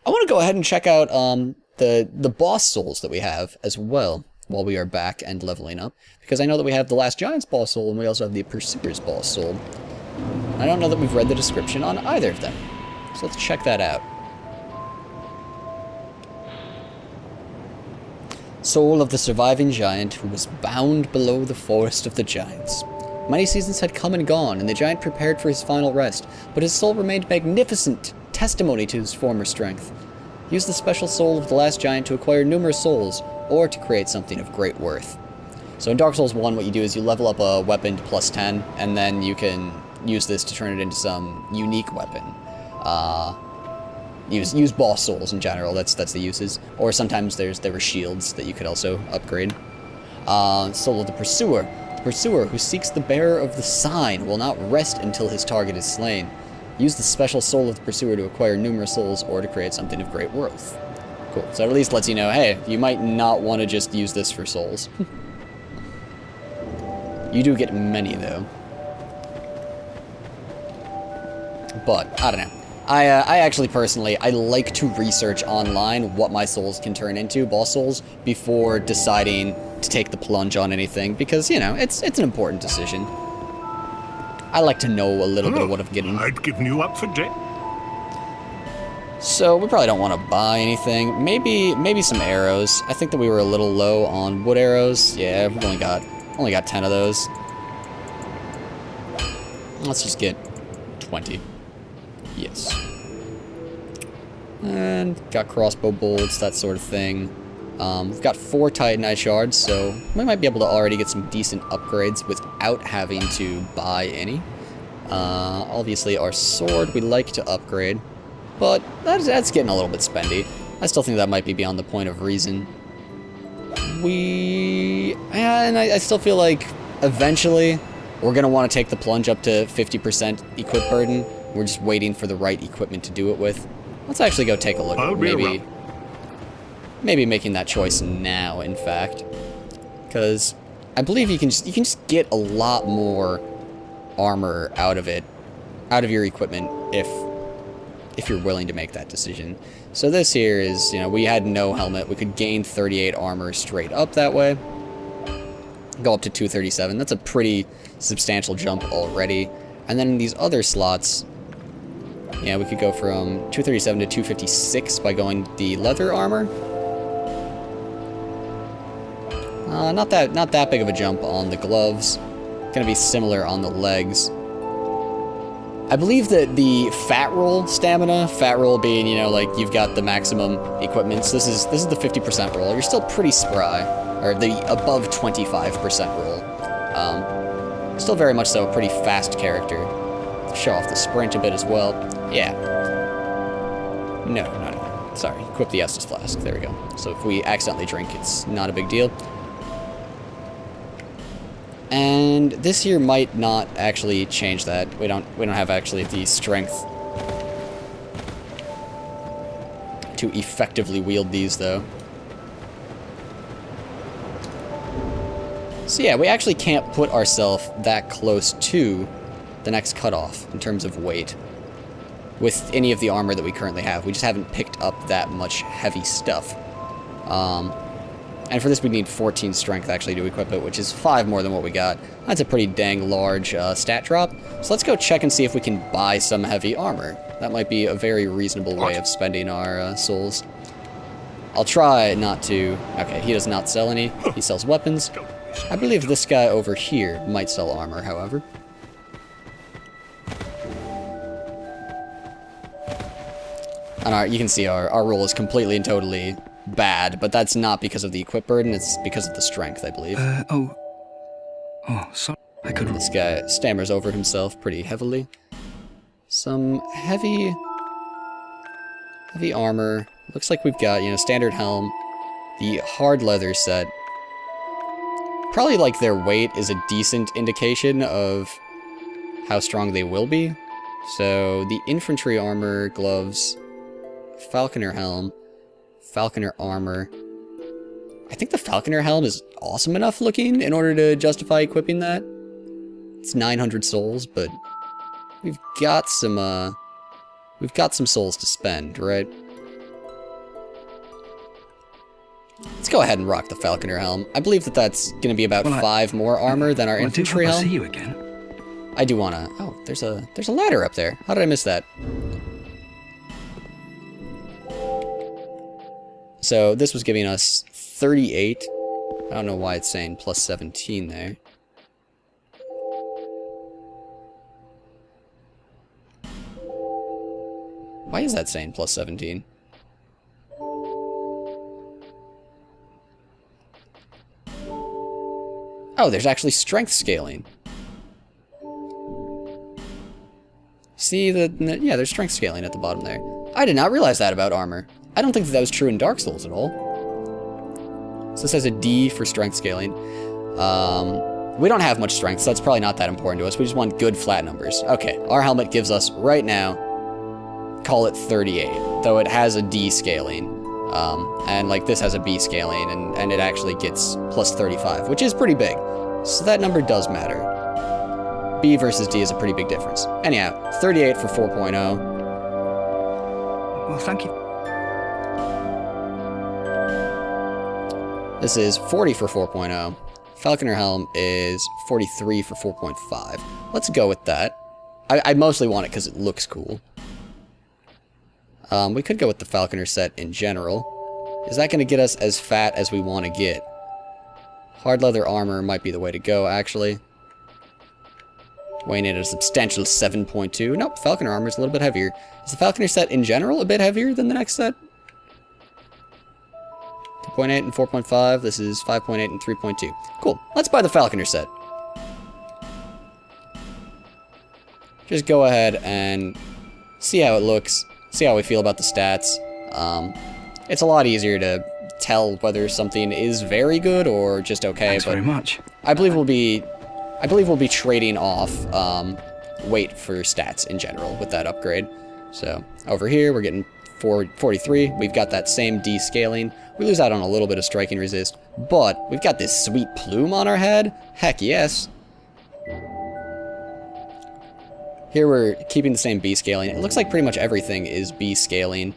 I want to go ahead and check out the boss souls that we have as well while we are back and leveling up, because I know that we have the Last Giant's boss soul and we also have the Pursuer's boss soul. I don't know that we've read the description on either of them, so let's check that out. Soul of the surviving giant who was bound below the forest of the giants. Many seasons had come and gone, and the giant prepared for his final rest, but his soul remained magnificent, testimony to his former strength. Use the special soul of the last giant to acquire numerous souls, or to create something of great worth. So in Dark Souls 1, what you do is you level up a weapon to +10, and then you can use this to turn it into some unique weapon. Use boss souls in general, that's the uses. Or sometimes there were shields that you could also upgrade. Soul of the Pursuer. The Pursuer, who seeks the bearer of the sign, will not rest until his target is slain. Use the special soul of the Pursuer to acquire numerous souls or to create something of great worth. Cool, so it at least lets you know, hey, you might not want to just use this for souls. You do get many, though. But, I don't know. I actually, personally, I like to research online what my souls can turn into, boss souls, before deciding to take the plunge on anything, because, you know, it's an important decision. I like to know a little bit of what I'm getting. I'd given you up for dead. So, we probably don't want to buy anything. Maybe some arrows. I think that we were a little low on wood arrows. Yeah, we've only got 10 of those. Let's just get 20. Yes. And got crossbow bolts, that sort of thing. We've got 4 Titanite shards, so we might be able to already get some decent upgrades without having to buy any. Obviously our sword we like to upgrade, but that's getting a little bit spendy. I still think that might be beyond the point of reason. And I still feel like eventually we're going to want to take the plunge up to 50% equip burden. We're just waiting for the right equipment to do it with. Let's actually go take a look. Maybe making that choice now, in fact. Because I believe you can just get a lot more armor out of your equipment if you're willing to make that decision. So this here is, you know, we had no helmet. We could gain 38 armor straight up that way. Go up to 237. That's a pretty substantial jump already. And then in these other slots, yeah, we could go from 237 to 256 by going the leather armor. Not that big of a jump on the gloves. Gonna be similar on the legs. I believe that the fat roll stamina, fat roll being, you know, like you've got the maximum equipment. So this is the 50% roll. You're still pretty spry, or the above 25% roll. Still very much so a pretty fast character. Show off the sprint a bit as well. Yeah. No. Sorry, equip the Estus Flask. There we go. So if we accidentally drink, it's not a big deal. And this here might not actually change that. We don't have actually the strength to effectively wield these, though. So yeah, we actually can't put ourselves that close to the next cutoff in terms of weight with any of the armor that we currently have. We just haven't picked up that much heavy stuff. And for this we need 14 strength actually to equip it, which is 5 more than what we got. That's a pretty dang large stat drop. So let's go check and see if we can buy some heavy armor. That might be a very reasonable way of spending our souls. I'll try not to... Okay, he does not sell any. He sells weapons. I believe this guy over here might sell armor, however. And you can see our roll is completely and totally bad, but that's not because of the equip burden, it's because of the strength, I believe. Oh, sorry. I couldn't... This guy stammers over himself pretty heavily. Some heavy armor. Looks like we've got, you know, standard helm, the hard leather set. Probably like their weight is a decent indication of how strong they will be. So the infantry armor, gloves, falconer helm, falconer armor. I think the falconer helm is awesome enough looking in order to justify equipping that. It's 900 souls, but we've got some souls to spend, right? Let's go ahead and rock the Falconer helm. I believe that that's going to be about 5 more armor than our infantry helm. I see you again. I do want to... Oh, there's a ladder up there. How did I miss that? So this was giving us 38. I don't know why it's saying plus 17 there. Why is that saying plus 17? Oh, there's actually strength scaling. See, yeah, there's strength scaling at the bottom there. I did not realize that about armor. I don't think that was true in Dark Souls at all. So this has a D for strength scaling. We don't have much strength, so that's probably not that important to us. We just want good flat numbers. Okay, our helmet gives us, right now, call it 38, though it has a D scaling. And like this has a B scaling, and it actually gets plus 35, which is pretty big. So that number does matter. B versus D is a pretty big difference. Anyhow, 38 for 4.0. Well, thank you. This is 40 for 4.0. Falconer helm is 43 for 4.5. Let's go with that. I mostly want it because it looks cool. We could go with the Falconer set in general. Is that going to get us as fat as we want to get? Hard leather armor might be the way to go, actually. Weighing it at a substantial 7.2. Nope, Falconer armor is a little bit heavier. Is the Falconer set in general a bit heavier than the next set? 2.8 and 4.5. This is 5.8 and 3.2. Cool. Let's buy the Falconer set. Just go ahead and see how it looks. See how we feel about the stats. It's a lot easier to tell whether something is very good or just okay. Thanks very much. I believe we'll be trading off weight for stats in general with that upgrade. So over here we're getting 43. We've got that same D scaling. We lose out on a little bit of striking resist, but we've got this sweet plume on our head. Heck yes. Here we're keeping the same B scaling. It looks like pretty much everything is B scaling,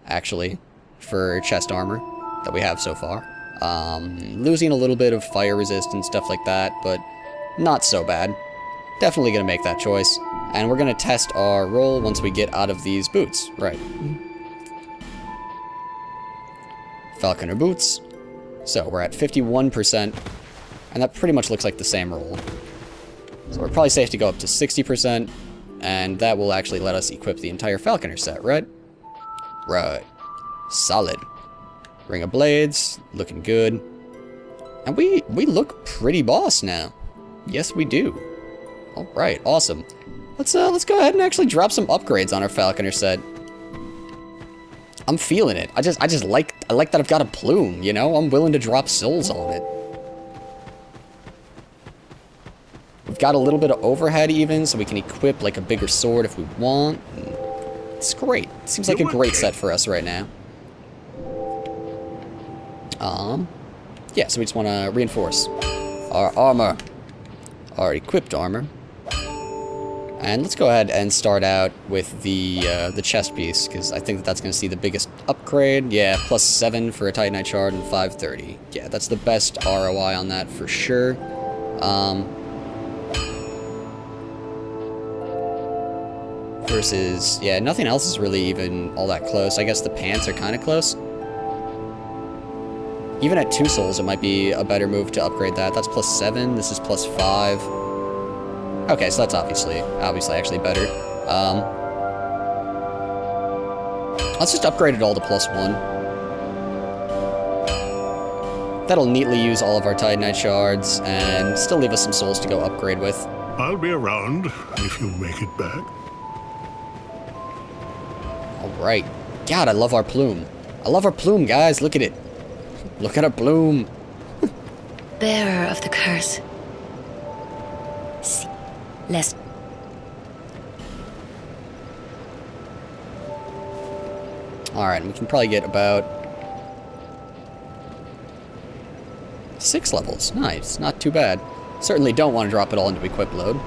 actually, for chest armor that we have so far. Losing a little bit of fire resist and stuff like that, but not so bad. Definitely going to make that choice. And we're going to test our roll once we get out of these boots. Right. Falconer boots. So we're at 51%, and that pretty much looks like the same roll. So we're probably safe to go up to 60%, and that will actually let us equip the entire Falconer set, right? Right. Solid. Ring of Blades, looking good. And we look pretty boss now. Yes, we do. All right, awesome. Let's go ahead and actually drop some upgrades on our Falconer set. I'm feeling it. I like that I've got a plume, you know? I'm willing to drop souls on it. We've got a little bit of overhead even, so we can equip like a bigger sword if we want. It's great. It seems like a great set for us right now. Yeah, so we just want to reinforce our armor, our equipped armor. And let's go ahead and start out with the chest piece, because I think that's going to see the biggest upgrade. Yeah, plus 7 for a Titanite shard and 530. Yeah, that's the best ROI on that for sure. Versus, yeah, nothing else is really even all that close. I guess the pants are kind of close. Even at 2 souls, it might be a better move to upgrade that. That's plus 7. This is plus 5. Okay, so that's obviously actually better. Let's just upgrade it all to plus 1. That'll neatly use all of our Titanite shards and still leave us some souls to go upgrade with. I'll be around if you make it back. Alright. God, I love our plume. I love our plume, guys. Look at it. Look at our plume. Bearer of the curse. See, less. Alright, we can probably get about 6 levels. Nice, not too bad. Certainly don't want to drop it all into equip load.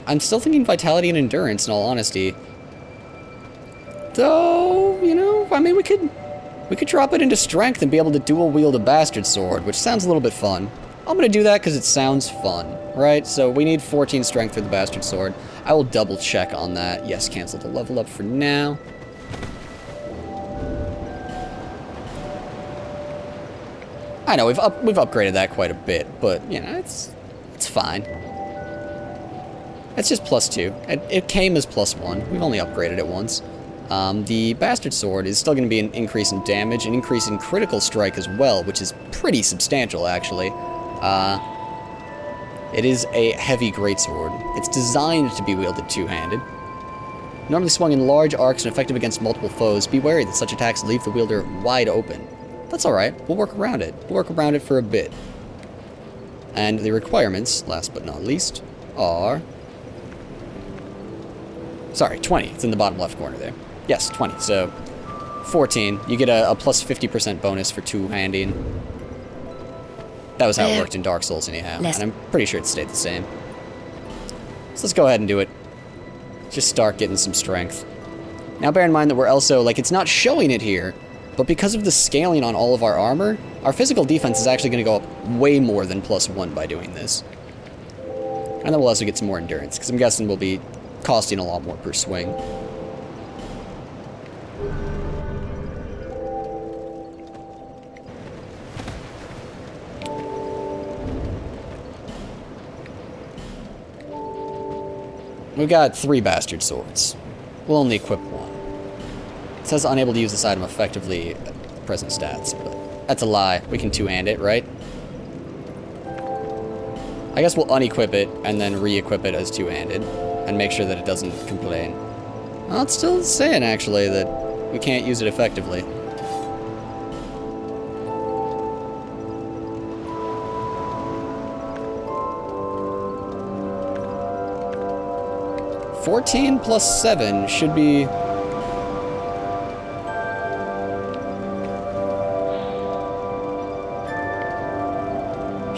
I'm still thinking vitality and endurance in all honesty. Though, you know, I mean, we could drop it into strength and be able to dual wield a bastard sword, which sounds a little bit fun. I'm gonna do that because it sounds fun, right? So we need 14 strength for the bastard sword. I will double check on that. Yes, cancel the level up for now. I know we've upgraded that quite a bit, but you know it's fine. It's just +2. It came as +1. We've only upgraded it once. The bastard sword is still going to be an increase in damage, an increase in critical strike as well, which is pretty substantial actually. It is a heavy greatsword. It's designed to be wielded two-handed. Normally swung in large arcs and effective against multiple foes, be wary that such attacks leave the wielder wide open. That's alright, we'll work around it. We'll work around it for a bit. And the requirements, last but not least, are... Sorry, 20. It's in the bottom left corner there. Yes, 20. So, 14. You get a plus 50% bonus for two-handing. That was how it worked in Dark Souls anyhow, and I'm pretty sure it stayed the same. So let's go ahead and do it. Just start getting some strength. Now bear in mind that we're also, like, it's not showing it here, but because of the scaling on all of our armor, our physical defense is actually going to go up way more than +1 by doing this. And then we'll also get some more endurance, because I'm guessing we'll be costing a lot more per swing. We've got 3 bastard swords. We'll only equip 1. It says unable to use this item effectively at present stats, but that's a lie. We can two-hand it, right? I guess we'll unequip it and then re-equip it as two-handed and make sure that it doesn't complain. Well, it's still saying, actually, that we can't use it effectively. $14 plus 7 should be...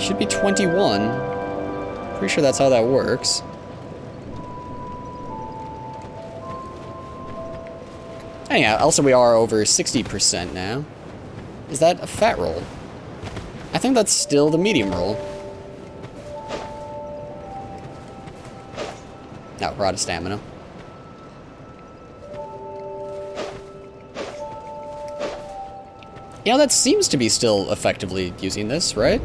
should be 21. Pretty sure that's how that works. Anyhow, also we are over 60% now. Is that a fat roll? I think that's still the medium roll. No, we're out of stamina. You know, that seems to be still effectively using this, right?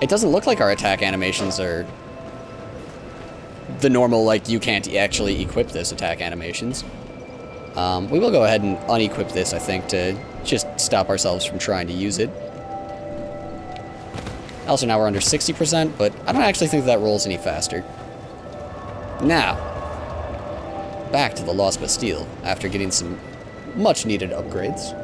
It doesn't look like our attack animations are the normal, like, you can't actually equip this attack animations. We will go ahead and unequip this, I think, to just stop ourselves from trying to use it. Also, now we're under 60%, but I don't actually think that rolls any faster. Now, back to the Lost Bastille, after getting some much-needed upgrades.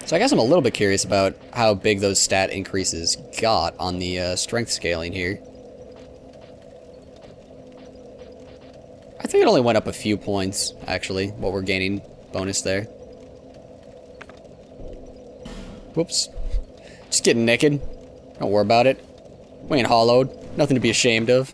So I guess I'm a little bit curious about how big those stat increases got on the strength scaling here. I think it only went up a few points, actually, what we're gaining bonus there. Whoops. Just getting naked. Don't worry about it. We ain't hollowed. Nothing to be ashamed of.